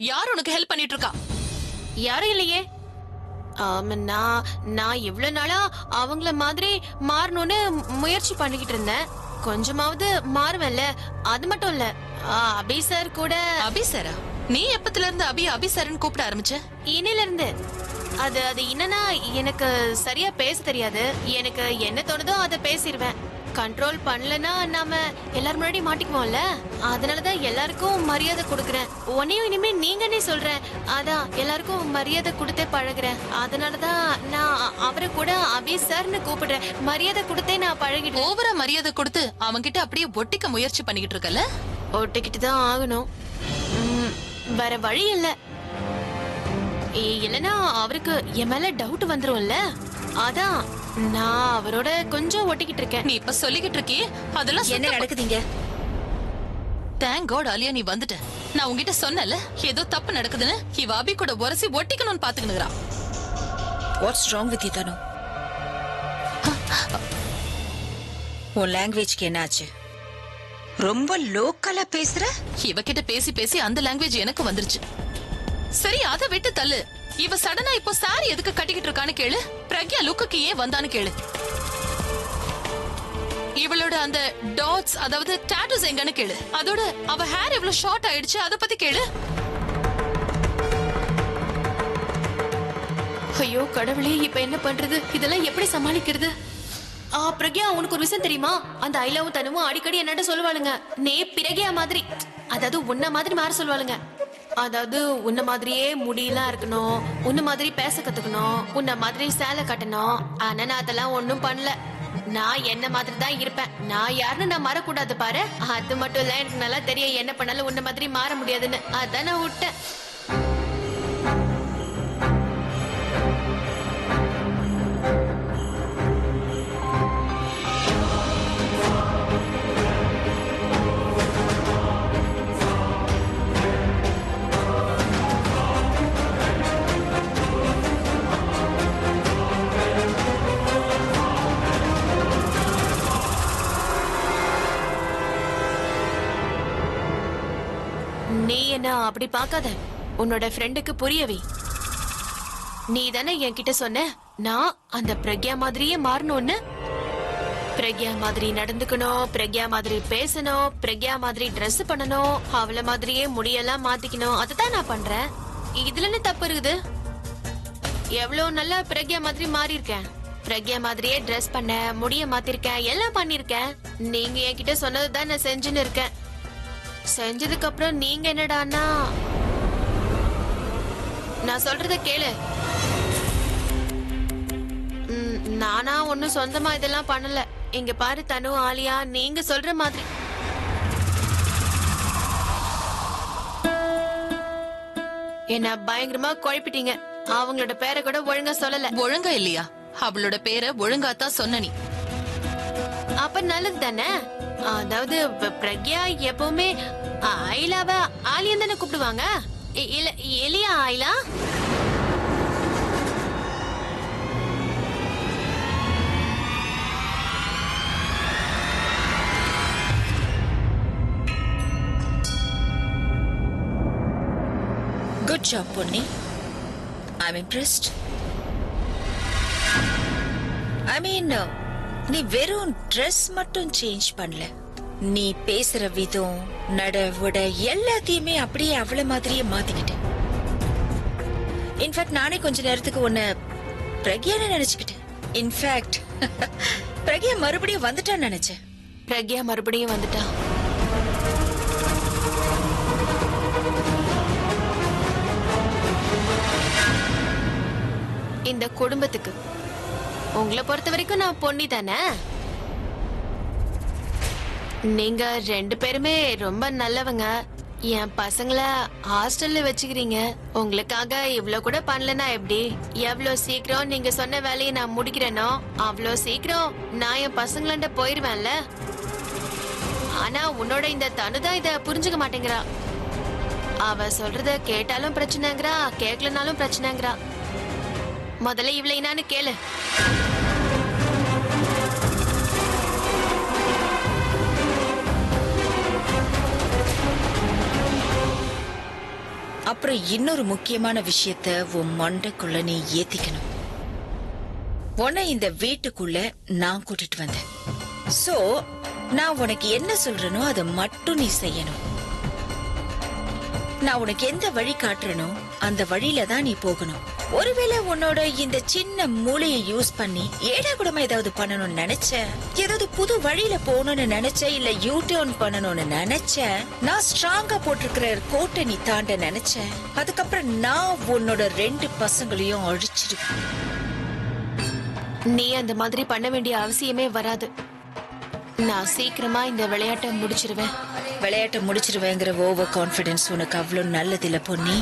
யார் உனக்கு ஹெல்ப் பண்ணிட்டு இருக்கா? யாரும் இல்லையே. நான் நான் இவ்வளவு நாளா அவங்கள மாதிரி மாறணும்னு முயற்சி பண்ணிக்கிட்டு இருந்தேன். கொஞ்சமாவது மாறுவேன்ல, அது மட்டும் இல்ல. அபி சார் கூட. அபி சாரா? நீ எப்பத்துல இருந்து அபி சார்னு கூப்பிட ஆரம்பிச்ச? இன்னில இருந்து. அது அது என்னன்னா, எனக்கு சரியா பேச தெரியாது. எனக்கு என்ன தோணுதோ அதை பேசிடுவேன். கண்ட்ரோல் பண்ணலன்னா நாம எல்லாரும் முன்னாடி மாட்டிக்குவோம்ல. அதனாலதான் எல்லாருக்கும் மரியாதை கொடுக்கறேன். உன்னையும் இனிமே நீங்கன்னே சொல்றேன். அதான் எல்லாருக்கும் மரியாதை கொடுத்தே பழகுறேன். அதனாலதான் நான் அவரை கூட அபி சார்னு கூப்பிடுறேன். மரியாதை கொடுத்தே நான் பழகிட்டேன். ஓவரா மரியாதை கொடுத்து அவன்கிட்ட அப்படியே ஒட்டிக்க முயற்சி பண்ணிக்கிட்டு இருக்கல? ஒட்டிக்கிட்டு தான் ஆகணும். வேற வழி இல்ல. இல்லனா அவருக்கு என் மேல டவுட் வந்துரும்ல. அதான் நான் அவரோட கொஞ்சம் ஒட்டிக்கிட்டு இருக்கேன். நீ இப்ப சொல்லிக்கிட்டு இருக்கியே, அதெல்லாம் என்ன நடக்குதுங்க? தேங்க் காட் ஆலியா நீ வந்துட்ட. நான் உன்கிட்ட சொன்னல ஏதோ தப்பு நடக்குதுன்னு. இவ அபி கூட உரசி ஒட்டிக்கணும்னு பாத்துக்கினுறா. வாட்ஸ் ராங் வித் யூ தனு? உன் லாங்குவேஜ்க்கு என்னாச்சு? ரொம்ப லோக்கலா பேசுற. இவகிட்ட பேசி பேசி அந்த லாங்குவேஜ் எனக்கு வந்துருச்சு. சரி அதை விட்டு தள்ளு. இவ சடனா இப்போ சாரி எதுக்கு கட்டிக்கிட்டு இருக்கான்னு கேளு. பிரக்யா லுக்குக்கு ஏன் வந்தான்னு கேளு. இவளோட அந்த டாட்ஸ், அதாவது டாட்டூஸ் எங்கன்னு கேளு. அதோட அவ ஹேர் எவ்வளவு ஷார்ட் ஆயிடுச்சு அத பத்தி கேளு. ஐயோ கடவுளே, இப்ப என்ன பண்றது? இதெல்லாம் எப்படி சமாளிக்கிறது? பிரக்யா, உனக்கு ஒரு விஷயம் தெரியுமா? அந்த ஐலாவும் தனுவும் அடிக்கடி என்னட்ட சொல்லுவாளுங்க, நே பிரக்யா மாதிரி, அதாவது உன்ன மாதிரி மாற சொல்லுவாளுங்க. அதாவது உன்ன மாதிரியே முடியெல்லாம் இருக்கணும், உன்ன மாதிரி பேச கத்துக்கணும், உன்ன மாதிரி சேலை கட்டணும். ஆனா நான் அதெல்லாம் ஒண்ணும் பண்ணல. நான் என்ன மாதிரி தான் இருப்பேன். நான் யாருன்னு நான் மாறக்கூடாது பாரு. அது மட்டும் இல்ல, எனக்கு நல்லா தெரியும் என்ன பண்ணாலும் உன்ன மாதிரி மாற முடியாதுன்னு. அதான் நான் விட்டேன். நீ என்ன அப்படி பார்க்காத. உன்னோட ஃப்ரெண்டுக்கு புரியவே. நீ தானே என்கிட்ட சொன்ன நான் அந்த பிரக்யா மாதிரியே மாறணும்னு. பிரக்யா மாதிரி நடந்துக்கணும், பிரக்யா மாதிரி பேசணும், பிரக்யா மாதிரி ட்ரெஸ் பண்ணணும், அவள மாதிரியே முடியெல்லாம் மாத்திக்கணும். அதுதான் நான் பண்றேன். இதுல என்ன தப்பு இருக்குது? எவ்வளவு நல்லா பிரக்யா மாதிரி மாறி இருக்கேன். பிரக்யா மாதிரியே ட்ரெஸ் பண்ண, முடிய மாத்திருக்கேன், எல்லாம் பண்ணிருக்கேன். நீங்க என்கிட்ட சொன்னதுதான் நான் செஞ்சுன்னு இருக்கேன். செஞ்சதுக்கு அப்புறம் நீங்க என்னடான்னா, நான் சொல்றத கேளு. நானா ஒன்னும் சொந்தமா இதெல்லாம் பண்ணல. இங்க பாரு தனு, ஆலியா, நீங்க சொல்ற மாதிரி என்ன பயங்கரமா குழப்பிட்டீங்க. அவங்களோட பேரை கூட ஒழுங்கா சொல்லல. ஒழுங்கா இல்லையா? அவளோட பேரை ஒழுங்காத்தான் சொன்ன நீ. அப்ப நல்லது தானே. அதாவது பிரக்யா எப்பவுமே ஐலாவ ஆலியன் தானே கூப்பிடுவாங்க. இல்ல எலியா ஐலா? Good job, Ponni. I'm impressed. I mean, நீ வெறும் ட்ரெஸ் மட்டும் சேஞ்ச் பண்ணல. நீ பேசுற விதம், நட உட எல்லாத்தையுமே அப்படியே அவள மாதிரியே மாத்திக்கிட்ட. இன்ஃபேக்ட் நானே கொஞ்ச நேரத்துக்கு உன்னை பிரக்யான்னு நினைச்சுக்கிட்டேன். இன்ஃபேக்ட் பிரக்யா மறுபடியும் வந்துட்டான்னு நினைச்சேன். பிரக்யா மறுபடியும் வந்துட்டா. இந்த குடும்பத்துக்கு உங்களை பொறுத்த வரைக்கும் நான் பொன்னி தானே. நீங்க ரெண்டு பேருமே ரொம்ப நல்லவங்க. என் பசங்கள ஹாஸ்டல்ல வச்சுக்கிறீங்க. உங்களுக்காக இவ்ளோ கூட பண்ணலனா எப்படி? எவ்வளவு சீக்கிரம் நீங்க சொன்ன வேலையை நான் முடிக்கிறேனோ அவ்வளோ சீக்கிரம் நான் என் பசங்களாண்ட போயிருவேன்ல. ஆனா உன்னோட இந்த தனுதான் இத புரிஞ்சுக்க மாட்டேங்கிறா. அவ சொல்றத கேட்டாலும் பிரச்சனைங்கிறா, கேட்கலனாலும் பிரச்சனைங்கிறா. முதல்ல இவளை என்னான்னு கேளு. அப்புறம் இன்னொரு முக்கியமான விஷயத்த உன் மண்டைக்குள்ள நீ ஏத்திக்கணும். உன்னை இந்த வீட்டுக்குள்ள நான் கூட்டிட்டு வந்தேன். சோ நான் உனக்கு என்ன சொல்றேனோ அதை மட்டும் நீ செய்யணும். நான் உனக்கு எந்த வழி காட்டுறனோ அந்த வழியில தான் நீ போகணும். ஒருவேளை உன்னோட இந்த சின்ன மூளையை யூஸ் பண்ணி ஏடா கூடமா ஏதாவது பண்ணணும்னு நினைச்ச, ஏதாவது புது வழியில போகணும்னு நினைச்ச, இல்ல யூ டர்ன் பண்ணணும்னு நினைச்ச, நான் ஸ்ட்ராங்கா போட்டிருக்கிற கோட்டை நீ தாண்ட நினைச்ச, அதுக்கப்புறம் நான் உன்னோட 2 பசங்களையும் அழிச்சிருவேன். நீ அந்த மாதிரி பண்ண வேண்டிய அவசியமே வராது. நான் சீக்கிரமா இந்த விளையாட்டை முடிச்சிருவேன். விளையாட்டை முடிச்சிருவேங்கிற ஓவர் கான்பிடன்ஸ் உனக்கு அவ்வளவு நல்லதில்ல பொன்னி.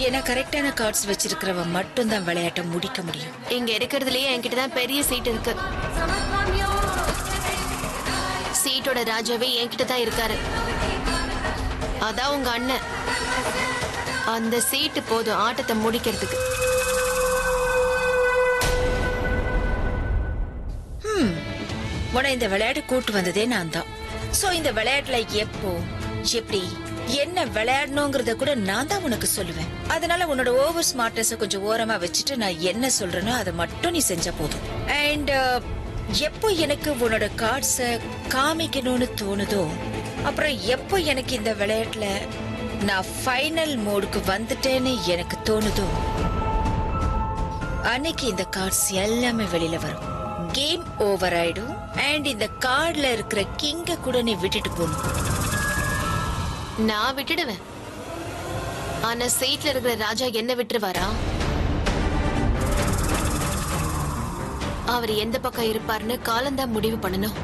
ஏன்னா கரெக்டான கார்ட்ஸ் வச்சிருக்கிறவன் மட்டும் தான் விளையாட்டை முடிக்க முடியும். இங்க இருக்கிறதுலயே என்கிட்ட தான் பெரிய சீட் இருக்கு. சீட்டோட ராஜாவே என்கிட்ட தான் இருக்காரு. அதான் உங்க அண்ணன். அந்த சீட்டு போதும் ஆட்டத்தை முடிக்கிறதுக்கு. உன இந்த விளையாட்டு கூட்டு வந்ததே நான் தான். சோ இந்த விளையாட்டுல எப்போ எப்படி என்ன விளையாடணுங்கிறத கூட நான் தான் உனக்கு சொல்லுவேன். அதனால உன்னோட ஓவர் ஸ்மார்ட்னஸ கொஞ்சம் ஓரமா வச்சுட்டு நான் என்ன சொல்றேனோ அதை மட்டும் நீ செஞ்சா போதும். அண்ட் எப்போ எனக்கு உன்னோட கார்ட்ஸ காமிக்கணும்னு தோணுதோ, அப்புறம் எப்போ எனக்கு இந்த விளையாட்டுல நான் ஃபைனல் மோடுக்கு வந்துட்டேன்னு எனக்கு தோணுதோ, அன்னைக்கு இந்த கார்ட்ஸ் எல்லாமே வெளியில வரும். கேம் ஓவர் ஆயிடும். அண்ட் இந்த கார்டுல இருக்கிற கிங்க கூட நீ விட்டுட்டு போகணும். நான் விட்டுடுவேன். ஆனா சீட்ல இருக்கிற ராஜா என்ன விட்டுருவாரா? அவர் எந்த பக்கம் இருப்பாருன்னு காலம்தான் முடிவு பண்ணணும்.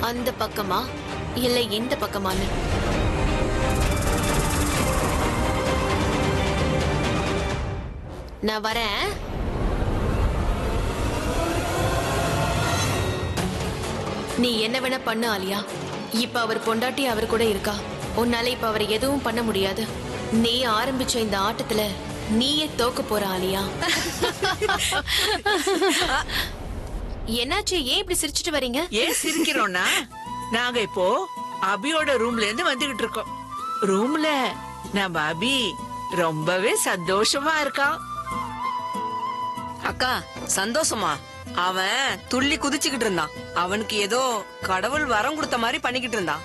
அந்த பக்கமா இல்ல இந்த பக்கமான்னு. நான் வரேன். நீ என்ன வேணா பண்ணு ஆலியா. இப்ப அவர் பொண்டாட்டி அவர் கூட இருக்கா. உன்னால இப்ப அவர் எதுவும் பண்ண முடியாது. நீ ஆரம்பிச்ச இந்த ஆட்டத்துல நீயே தோக்க போற ஆலியா. என்னாச்சு? ஏன் இப்படி சிரிச்சிட்டு வரீங்க? ஏன் சிரிக்கிறோம்னா, நாங்க இப்போ அபியோட ரூம்ல இருந்து வந்துகிட்டு இருக்கோம். ரூம்ல நம்ம அபி ரொம்பவே சந்தோஷமா இருக்கான். அக்கா சந்தோஷமா? அவன் துள்ளி குதிச்சுக்கிட்டு இருந்தான். அவனுக்கு ஏதோ கடவுள் வரம் கொடுத்த மாதிரி பண்ணிக்கிட்டு இருந்தான்.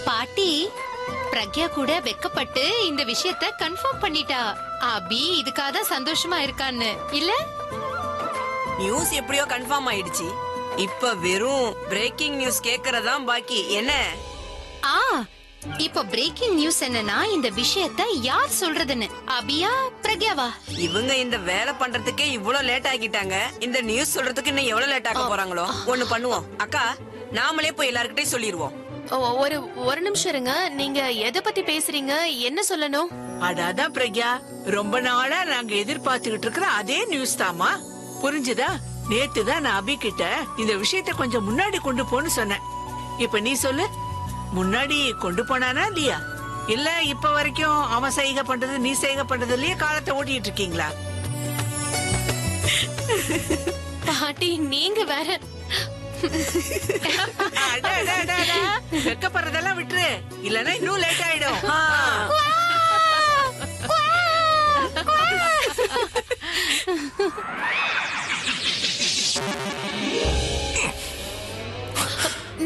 பாட்டி பிரக்யா கூட வெக்கப்பட்டு இந்த விஷயத்த கன்ஃபார்ம் பண்ணிட்டா. அபி இதுக்காக தான் சந்தோஷமா இருக்கான்னு இல்ல? நியூஸ் எப்படியோ கன்ஃபார்ம் ஆயிடுச்சு. இப்ப வெறும் பிரேக்கிங் நியூஸ் கேக்குறதான் பாக்கி. என்ன? இப்போ பிரேக்கிங் நியூஸ் என்னன்னா, இந்த விஷயத்த யார் சொல்றதுன்னு, அபியா பிரக்யாவா? இவங்க இந்த வேலை பண்றதுக்கே இவ்வளவு லேட் ஆகிட்டாங்க. இந்த நியூஸ் சொல்றதுக்கு இன்னும் எவ்வளவு லேட் ஆக போறாங்களோ. ஒண்ணு பண்ணுவோம் அக்கா, நாமளே போய் எல்லார்கிட்டயும் சொல்லிடுவோம். ஒரு நிமிஷம் இருங்க. நீங்க எதை பத்தி பேசுறீங்க? என்ன சொல்லணும்? அதான் பிரக்யா, ரொம்ப நாளா நாங்க எதிர்பார்த்துக்கிட்டு இருக்கிற அதே நியூஸ் தாமா. புரிஞ்சுதா? நேத்துதான் நான் அபி கிட்ட இந்த விஷயத்த கொஞ்சம் முன்னாடி கொண்டு போன்னு சொன்னேன். இப்ப நீ சொல்லு, முன்னாடி கொண்டு போனானா இல்லையா? இல்ல இப்ப வரைக்கும் அவன் செய்கை பண்றது நீ செய்கை பண்றதுலயே காலத்தை ஓட்டிட்டு இருக்கீங்களா? பாட்டி நீங்க வேற. வெக்கப்படுறதெல்லாம் விட்டுரு, இல்லன்னா இன்னும் லேட் ஆயிடும்.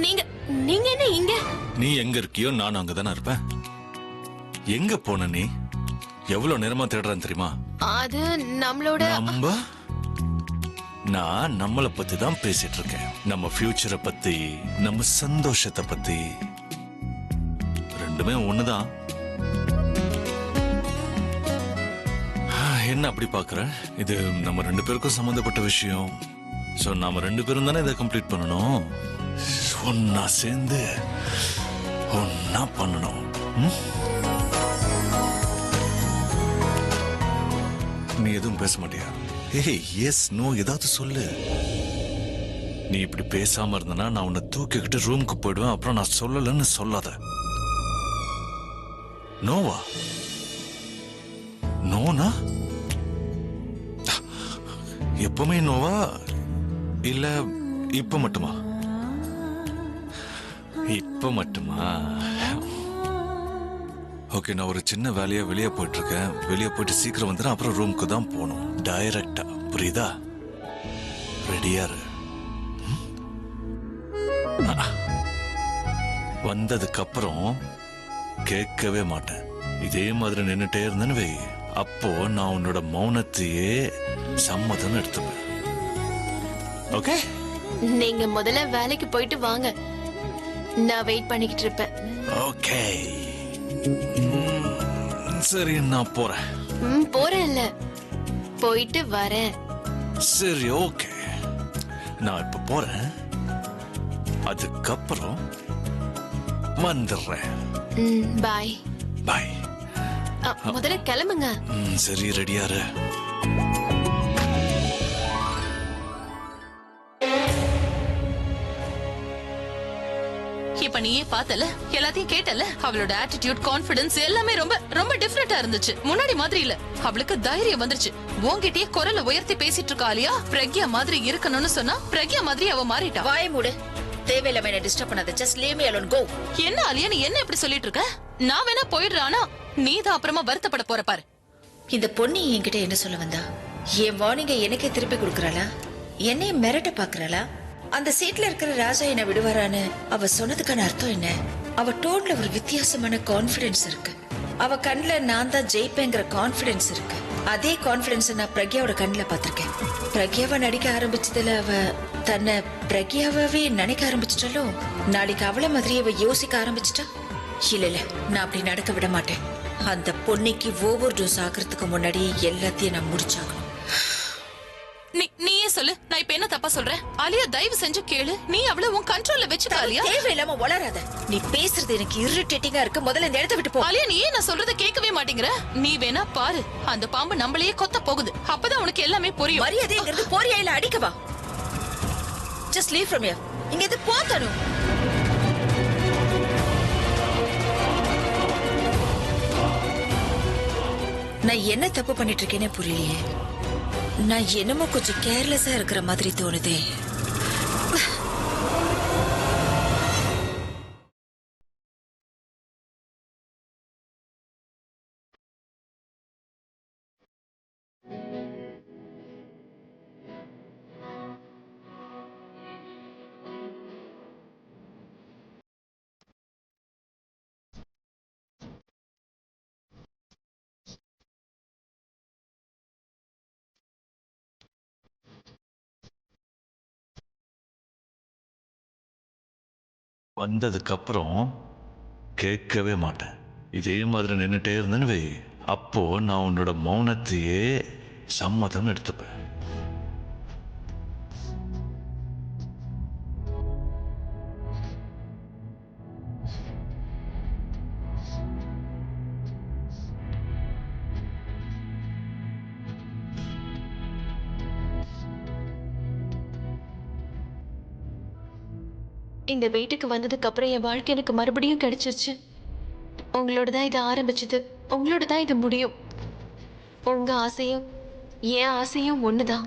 நீங்க நீங்க என்ன இங்க? நீ எங்க இருக்கியோ நான் அங்கதானே இருப்பேன். எங்க போன நீ? எவ்வளவு நேரமா தேடுறேன் தெரியுமா? அது நம்மளோட நான் நம்மள பத்தி தான் பேசிட்டு இருக்கேன். நம்ம ஃபியூச்சரை பத்தி, நம்ம சந்தோஷத்தை பத்தி. ரெண்டுமே ஒண்ணுதான். என்ன அப்படி பாக்குற? இது நம்ம 2 பேருக்கும் சம்பந்தப்பட்ட விஷயம். சோ நாம 2 பேரும் தானே இதை கம்ப்ளீட் பண்ணணும். ஒன்னா சேர்ந்து ஒன்னா பண்ணணும். நீ எதுவும் பேச மாட்டியா? ஏய் எஸ் நோ ஏதாவது சொல்லு. நீ இப்படி பேசாம இருந்தனா நான் உன்னை தூக்கிக்கிட்டு ரூமுக்கு போயிடுவேன். அப்புறம் நான் சொல்லலன்னு சொல்லாத. நோவா? நோனா? எப்பவுமே நோவா இல்ல இப்ப மட்டுமா? இப்ப மட்டுமா? ஓகே, நான் ஒரு சின்ன வேலையா வெளியே போயிட்டு இருக்கேன். வெளியே போயிட்டு சீக்கிரம் வந்துடும். அப்புறம் ரூமுக்கு தான் போகணும் டைரக்டா. புரியுதா? ரெடியா இரு. வந்ததுக்கு அப்புறம் கேட்கவே மாட்டேன். இதே மாதிரி நின்னுட்டே இருந்தேன்னு வை, அப்போ நான் உன்னோட மௌனத்தையே சம்மதம் எடுத்துப்பேன். ஓகே? நீங்க முதல்ல வேலைக்கு போயிட்டு வாங்க, நான் வெயிட் பண்ணிக்கிட்டு இருப்பேன். ஓகே, சரி நான் போறேன். போறேன் இல்ல, போயிட்டு வரேன். சரி ஓகே, நான் இப்ப போறேன். அதுக்கப்புறம் வந்துடுறேன். பாய். பாய். முதல்ல கிளம்புங்க. சரி, ரெடியாரு. இப்ப நீயே பார்த்தல, எல்லாத்தையும் கேட்டல. அவளோட ஆட்டிடியூட், கான்ஃபிடன்ஸ் எல்லாமே ரொம்ப ரொம்ப டிஃபரெண்டா இருந்துச்சு. முன்னாடி மாதிரி இல்ல. அவளுக்கு தைரியம் வந்துருச்சு. உன்கிட்டயே குரலை உயர்த்தி பேசிட்டு இருக்கா ஆலியா. பிரக்யா மாதிரி இருக்கணும்னு சொன்னா பிரக்யா மாதிரி அவ மாறிட்டா. வாய மூடு. தேவையில்லாம என்ன டிஸ்டர்ப் பண்ணாத. Just leave me alone. Go. என்ன ஆலியா, நீ என்ன இப்படி சொல்லிட்டு இருக்க? நான் வேணா போயிடுறானா, நீ தான் அப்புறமா வருத்தப்பட போற பாரு. இந்த பொண்ணு என்கிட்ட என்ன சொல்ல வந்தா? என் வார்னிங்க எனக்கே திருப்பி கொடுக்கறாளா? என்னைய மிரட்ட பாக்குறாளா? அந்த சீட்ல இருக்கிற ராஜா என்ன விடுவாரான்னு அவ சொன்னதுக்கான அர்த்தம் என்ன? அவ டோன்ல ஒரு வித்தியாசமான கான்பிடன்ஸ் இருக்கு. அவ கண்ணுல நான் தான் ஜெயிப்பேங்கிற கான்பிடன்ஸ் இருக்கு. அதே கான்பிடன்ஸ் நான் பிரக்யாவோட கண்ணுல பாத்திருக்கேன். பிரக்யாவை நடிக்க ஆரம்பிச்சதுல அவ தன்னை பிரக்யாவே நினைக்க ஆரம்பிச்சிட்டாலோ, நாளைக்கு அவள மாதிரியே அவ யோசிக்க ஆரம்பிச்சிட்டா. இல்ல, நான் அப்படி நடக்க விட மாட்டேன். அந்த பொண்ணுக்கு ஓவர் டோஸ் ஆகிறதுக்கு முன்னாடி எல்லாத்தையும் நான் முடிச்சாகணும். நீயே சொல்லு, நான் இப்ப என்ன தப்பா சொல்றேன்? ஆலியா, தயவு செஞ்சு கேளு. நீ அவள உன் கண்ட்ரோல்ல வச்சுக்க ஆலியா. தேவையில்லாம வளராத. நீ பேசுறது எனக்கு இரிட்டேட்டிங்கா இருக்கு. முதல்ல இந்த இடத்தை விட்டு போ. ஆலியா, நீ ஏன் நான் சொல்றத கேட்கவே மாட்டேங்கிற? நீ வேணா பாரு, அந்த பாம்பு நம்மளையே கொத்த போகுது. அப்பதான் உனக்கு எல்லாமே புரியும். மரியாதைங்கிறது போறியா இல்ல அடிக்கவா? Just leave from here. இங்க இது போத்தணும். நான் என்ன தப்பு பண்ணிட்டு இருக்கேனே புரியலையே. நான் என்னமோ கொஞ்சம் கேர்லெஸ்ஸா இருக்கிற மாதிரி தோணுதே. வந்ததுக்கு அப்புறம் கேட்கவே மாட்டேன். இதே மாதிரி நின்னுட்டே இருந்தேன்னு வை, அப்போ நான் உன்னோட மௌனத்தையே சம்மதம் எடுத்துப்பேன். இந்த வீட்டுக்கு வந்ததுக்கு அப்புறம் என் வாழ்க்கை எனக்கு மறுபடியும் கிடைச்சிருச்சு. உங்களோட தான் இது ஆரம்பிச்சது, உங்களோட தான் இது முடியும். உங்க ஆசையும் என் ஆசையும் ஒண்ணுதான்.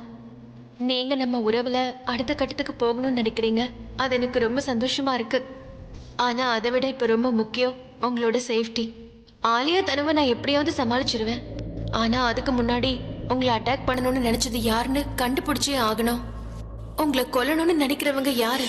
நீங்க நம்ம உறவுல அடுத்த கட்டத்துக்கு போகணும்னு நினைக்கிறீங்க. அது எனக்கு ரொம்ப சந்தோஷமா இருக்கு. ஆனா அதை விட இப்ப ரொம்ப முக்கியம் உங்களோட சேஃப்டி. ஆலியா தனவை நான் எப்படியாவது சமாளிச்சிருவேன். ஆனா அதுக்கு முன்னாடி உங்களை அட்டாக் பண்ணணும்னு நினைச்சது யாருன்னு கண்டுபிடிச்சே ஆகணும். உங்களை கொல்லணும்னு நினைக்கிறவங்க யாரு?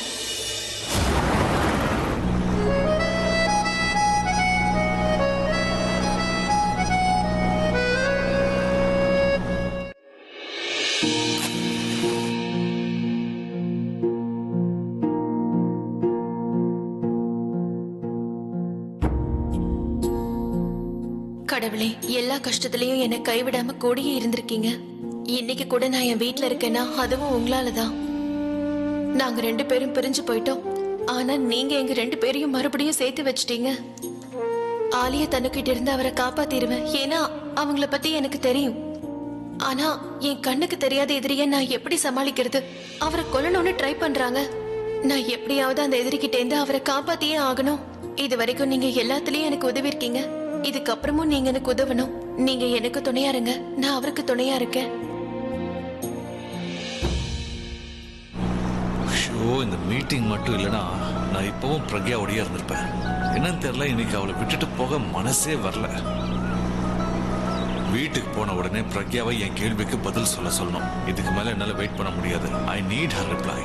கடவுளே, எல்லா கஷ்டத்திலையும் என்னை கைவிடாம கூடயே இருந்திருக்கீங்க. இன்னைக்கு கூட நான் என் வீட்டுல இருக்கேன்னா அதுவும் உங்களாலதான். நாங்க 2 பேரும் பிரிஞ்சு போயிட்டோம். ஆனா நீங்க எங்க 2 பேரையும் மறுபடியும் சேர்த்து வச்சிட்டீங்க. ஆலியா தன்னுக்கிட்ட இருந்து அவரை காப்பாத்திடுவேன். ஏன்னா அவங்கள பத்தி எனக்கு தெரியும். ஆனா என் கண்ணுக்கு தெரியாத எதிரிய நான் எப்படி சமாளிக்கிறது? அவரை கொல்லணும்னு ட்ரை பண்றாங்க. நான் எப்படியாவது அந்த எதிரிக்கிட்ட இருந்து அவரை காப்பாத்தியே ஆகணும். இது வரைக்கும் நீங்க எல்லாத்துலயும் எனக்கு உதவி இருக்கீங்க. இதுக்கப்புறமும் நீங்க எனக்கு உதவணும். நீங்க எனக்கு துணையா இருங்க, நான் அவருக்கு துணையா இருக்கேன். இந்த மீட்டிங் மட்டும் இல்லைன்னா நான் இப்பவும் பிரக்யாவோடய இருந்திருப்பேன். என்னன்னு தெரியல, இன்னைக்கு அவளை விட்டுட்டு போக மனசே வரல. வீட்டுக்கு போன உடனே பிரக்யாவை என் கேள்விக்கு பதில் சொல்லணும். இதுக்கு மேல என்னால வெயிட் பண்ண முடியாது. I need her reply.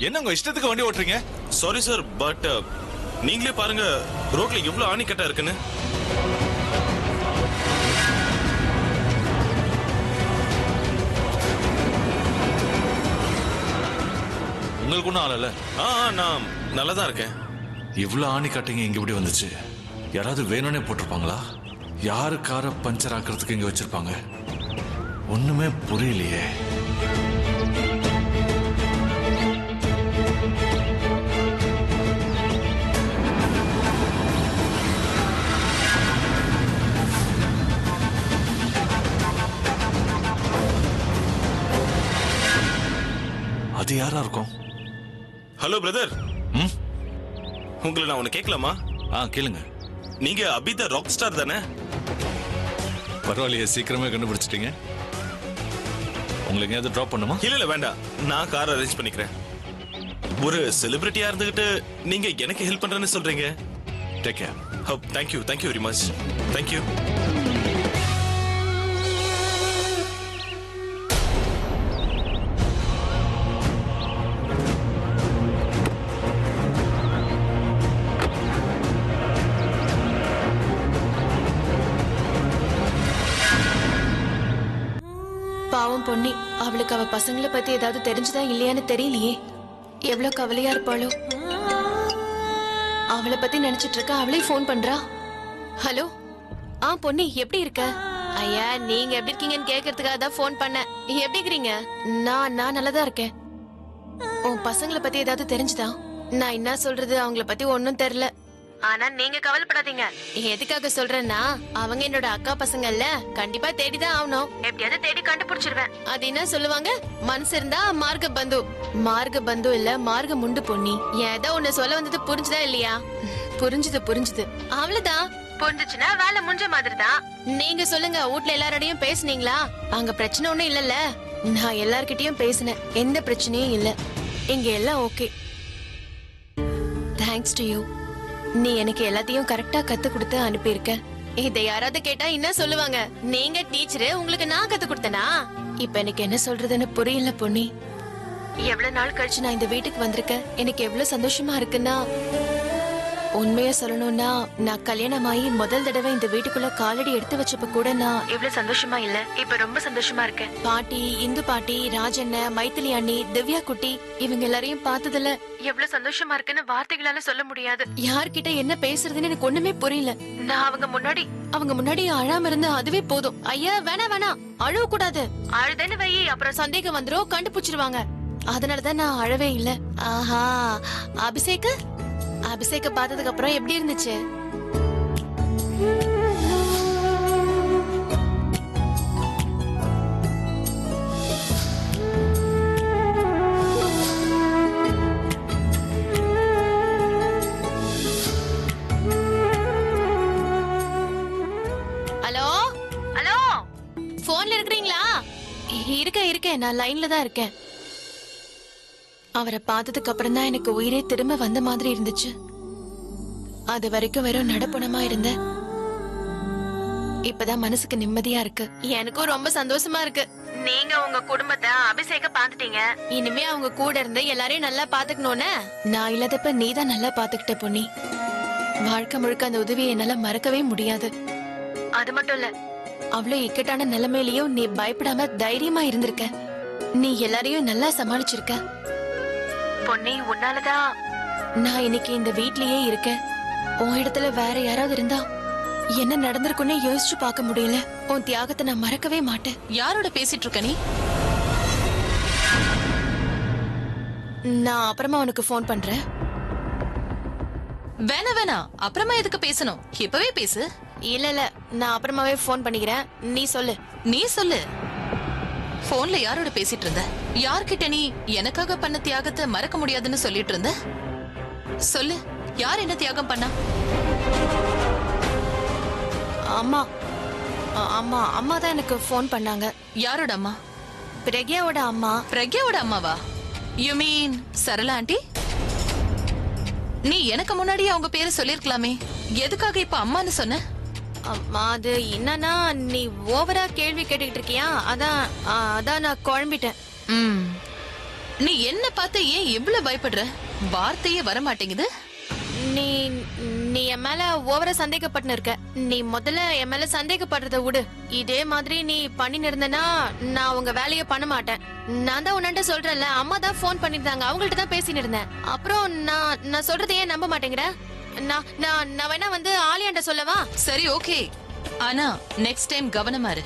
என்ன உங்க இஷ்டத்துக்கு வண்டி ஓட்டுறீங்க? சாரி சார், பட் நீங்களே பாருங்க ரோட்ல எவ்வளவு ஆணிக்கட்டா இருக்குன்னு. உங்களுக்கு ஒன்றும் ஆளல? நான் நல்லா தான் இருக்கேன். இவ்வளவு ஆணி கட்டிங்க இங்க எப்படி வந்துச்சு? யாராவது வேணும்னே போட்டிருப்பாங்களா? யாரு காரை பஞ்சர் ஆக்கிறதுக்கு இங்க வச்சிருப்பாங்க? ஒண்ணுமே புரியலையே. அது யாரா இருக்கும்? ஹலோ பிரதர், உங்களை நான் ஒண்ணு கேட்கலாமா? கேளுங்க. நீங்க அபிதா ராக் ஸ்டார் தானே? பரவாயில்லையே, சீக்கிரமே கண்டுபிடிச்சிட்டீங்க. உங்களுக்கு எங்கேயாவது டிராப் பண்ணுமா? இல்ல வேண்டாம், நான் கார் அரேஞ்ச் பண்ணிக்கிறேன். ஒரு செலிபிரிட்டியா இருந்துகிட்டு நீங்க எனக்கு ஹெல்ப் பண்றேன்னு சொல்றீங்க. Take care. Thank you very much. Thank you. பாவம் பொன்னி, அவளுக்கு அவ பசங்களை பத்தி ஏதாவது தெரிஞ்சுதா இல்லையான்னு தெரியலையே. எவ்வளவு கவலையா இருப்பாளோ. அவளை பத்தி நினைச்சிட்டு இருக்க, அவளே போன் பண்றா. ஹலோ, பொன்னி எப்படி இருக்க? ஐயா, நீங்க எப்படி இருக்கீங்கன்னு கேக்குறதுக்காக தான் போன் பண்ணேன். எப்படி இருக்கீங்க? நான் நல்லதா இருக்கேன். உன் பசங்களை பத்தி ஏதாவது தெரிஞ்சுதா? நான் என்ன சொல்றது, அவங்கள பத்தி ஒன்னும் தெரியல. ஆனா நீங்க கவலைப்படாதீங்க. எதுக்காக சொல்றேன்னா, அவங்க என்னோட அக்கா பசங்கல்ல, கண்டிப்பா தேடிதான் ஆகணும். எப்படியாவது தேடி கண்டுபிடிச்சிருவேன். அது என்ன சொல்லுவாங்க, மனசு இருந்தா மார்க பந்து. மார்க பந்து இல்ல, மார்க முண்டு பொன்னி. ஏதோ ஒண்ணு சொல்ல வந்தது புரிஞ்சுதா இல்லையா? புரிஞ்சுது. அவ்வளவுதான். புரிஞ்சுச்சுன்னா வேலை முடிஞ்ச மாதிரி தான். நீங்க சொல்லுங்க, வீட்ல எல்லாரோடையும் பேசுனீங்களா? அங்க பிரச்சனை ஒண்ணும் இல்லல்ல? நான் எல்லார்கிட்டயும் பேசினேன், எந்த பிரச்சனையும் இல்ல. இங்க எல்லாம் ஓகே. Thanks to you. நீ எனக்கு எல்லாத்தையும் கரெக்டா கத்து கொடுத்து அனுப்பியிருக்க. இதை யாராவது கேட்டா என்ன சொல்லுவாங்க, நீங்க டீச்சரு, உங்களுக்கு நான் கத்து கொடுத்தனா? இப்ப எனக்கு என்ன சொல்றதுன்னு புரியல பொன்னி. எவ்வளவு நாள் கழிச்சு நான் இந்த வீட்டுக்கு வந்திருக்கேன். எனக்கு எவ்வளவு சந்தோஷமா இருக்குன்னா, உண்மையா சொல்லணும்னா, நான் கல்யாணமாயி முதல் தடவை இந்த வீட்டுக்குள்ள காலடி எடுத்து வச்சப்ப கூட நான் எவ்வளவு சந்தோஷமா இல்ல. இப்ப ரொம்ப சந்தோஷமா இருக்கேன். பாட்டி, இந்து பாட்டி, ராஜண்ண, மைத்திலி அண்ணி, திவ்யா குட்டி, இவங்க எல்லாரையும் பார்த்ததுல எவ்வளவு சந்தோஷமா இருக்குன்னு வார்த்தைகளால சொல்ல முடியாது. யார்கிட்ட என்ன பேசுறதுன்னு எனக்கு ஒண்ணுமே புரியல. நான் அவங்க முன்னாடி அழாம இருந்தா அதுவே போதும். ஐயா, வேணாம், அழுவ கூடாது. அழுதன்னு வை, அப்புறம் சந்தேகம் வந்துரும், கண்டுபிடிச்சிருவாங்க. அதனாலதான் நான் அழவே இல்ல. ஆஹா, அபிஷேக பார்த்ததுக்கு அப்புறம் எப்படி இருந்துச்சு? ஹலோ, போன்ல இருக்கிறீங்களா? இருக்கேன், நான் லைன்ல தான் இருக்கேன். அவரை பார்த்ததுக்கு அப்புறம் தான் எனக்கு உயிரே திரும்ப வந்த மாதிரி இருந்துச்சு. அது வரைக்கும் வெறும் நடப்பணமா இருந்த. இப்பதான் மனசுக்கு நிம்மதியா இருக்கு. எனக்கும் ரொம்ப சந்தோஷமா இருக்கு. நீங்க உங்க குடும்பத்தை அபிஷேக பாத்துட்டீங்க. இனிமே அவங்க கூட இருந்து எல்லாரையும் நல்லா பாத்துக்கணும்னு. நான் இல்லாதப்ப நீதான் நல்லா பாத்துக்கிட்ட பொன்னி. வாழ்க்கை முழுக்க அந்த உதவியை என்னால மறக்கவே முடியாது. அது மட்டும் இல்ல, அவ்வளவு இக்கட்டான நிலைமையிலயும் நீ பயப்படாம தைரியமா இருந்திருக்க. நீ எல்லாரையும் நல்லா சமாளிச்சிருக்க பொன்னி உன்னாலதான் நான் இன்னைக்கு இந்த வீட்லயே இருக்கேன். உன் இடத்துல வேற யாராவது இருந்தா என்ன நடந்திருக்குன்னு யோசிச்சு பார்க்க முடியல. உன் தியாகத்தை நான் மறக்கவே மாட்டேன். யாரோட பேசிட்டு இருக்க நீ? நான் அப்புறமா உனக்கு ஃபோன் பண்றேன். வேணா அப்புறமா எதுக்கு பேசணும்? இப்பவே பேசு. இல்ல நான் அப்புறமாவே ஃபோன் பண்ணிக்கிறேன். நீ சொல்லு. நீ சொல்லு. போன்ல யாரோட பேசிட்டு இருந்த? யார்கிட்ட நீ எனக்காக பண்ண தியாகத்தை மறக்க முடியாதுன்னு சொல்லிட்டு இருந்த? சொல்லு, யார் என்ன தியாகம் பண்ணா? அம்மா அம்மா அம்மா தான் எனக்கு ஃபோன் பண்ணாங்க. யாரோட அம்மா? பிரக்யாவோட அம்மா. பிரக்யாவோட அம்மாவா? You mean Sarala aunty? நீ எனக்கு முன்னாடி அவங்க பேரை சொல்லிருக்கலாமே, எதுக்காக இப்ப அம்மான்னு சொன்ன? அம்மா அது என்னன்னா நீ ஓவரா கேள்வி கேட்டுக்கிட்டு இருக்கியா, அதான் நான் குழம்பிட்டேன். நீ என்ன பார்த்து ஏன் இவ்வளவு பயப்படுற? வார்த்தையே வர மாட்டேங்குது. நீ நீ என் மேல ஓவரா சந்தேகப்பட்டு இருக்க. நீ முதல்ல என் மேல சந்தேகப்படுறத விடு. இதே மாதிரி நீ பண்ணி இருந்தனா நான் உங்க வேலையை பண்ண மாட்டேன். நான் தான் உன்கிட்ட சொல்றேன்ல, அம்மா தான் போன் பண்ணிருந்தாங்க, அவங்கள்ட்ட தான் பேசிட்டு இருந்தேன். அப்புறம் நான் சொல்றதை ஏன் நம்ப மாட்டேங்கிற? நான் வேணா வந்து ஆலியாண்ட சொல்லவா? சரி ஓகே, ஆனா நெக்ஸ்ட் டைம் கவனமா இரு.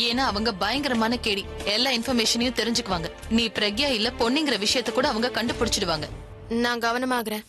ஏன்னா அவங்க பயங்கரமான கேடி, எல்லா இன்ஃபர்மேஷனையும் தெரிஞ்சுக்குவாங்க. நீ பிரக்யா இல்ல பொண்ணுங்கிற விஷயத்த கூட அவங்க கண்டுபிடிச்சிடுவாங்க. நான் கவனமாகறேன்.